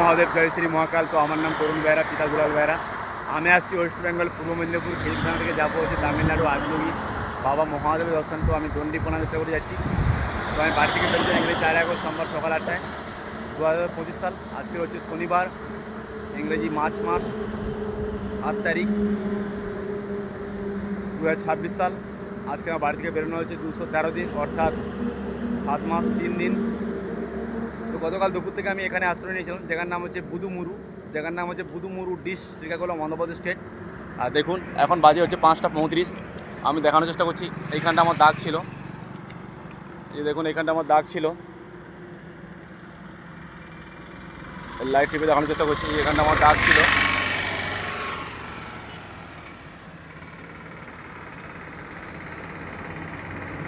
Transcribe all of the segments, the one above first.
মহাদেব, জয় শ্রী মহাকাল। তো আমার নাম তরুণ বেহরা, পিতা দুলাল বেহরা। আমি আসছি ওয়েস্ট বেঙ্গল, পূর্ব মেদিনীপুর খিলখানা থেকে যাবো হচ্ছে তামিলনাড়ু আগলুগি বাবা মহাদেবের দর্শন। তো আমি দণ্ডিপনা যেতে করে যাচ্ছি। তো আমি বাড়ি থেকে বেরোচ্ছি ইংরেজি 4 আগস্ট সোমবার সকাল 8টায়, 2025 সাল। আজকে হচ্ছে শনিবার, ইংরেজি মার্চ মাস 7 তারিখ 2026 সাল। আজকে আমার বাড়ি থেকে বেরোনো হচ্ছে 213 দিন, অর্থাৎ 7 মাস 3 দিন। তো গতকাল দুপুর থেকে আমি এখানে আশ্রয় নিয়েছিলাম, জায়গার নাম হচ্ছে বুদুমুরু। জায়গার নাম হচ্ছে বুদুমুরু ডিশ, শ্রীকাকুলাম, অন্ধ্রপ্রদেশ স্টেট। আর দেখুন এখন বাজে হচ্ছে 5টা 35। আমি দেখানোর চেষ্টা করছি, এইখানটা আমার দাগ ছিল, এই দেখুন এইখানটা আমার দাগ ছিল, লাইট টিপে দেখানোর চেষ্টা করছি, এখানটা আমার দাগ ছিল।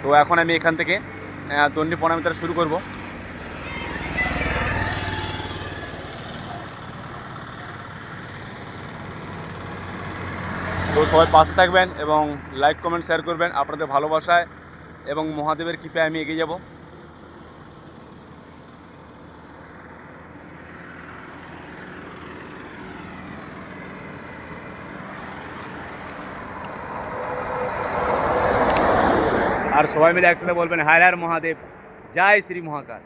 তো এখন আমি এখান থেকে দণ্ডিপ্রণামিতা শুরু করব। তো সবাই পাশে থাকবেন এবং লাইক কমেন্ট শেয়ার করবেন। আপনাদের ভালোবাসায় এবং মহাদেবের কৃপায় আমি এগিয়ে যাব। আর সবাই মিলে একসাথে বলবেন, হায় হায় মহাদেব, জয় শ্রী মহাকাল।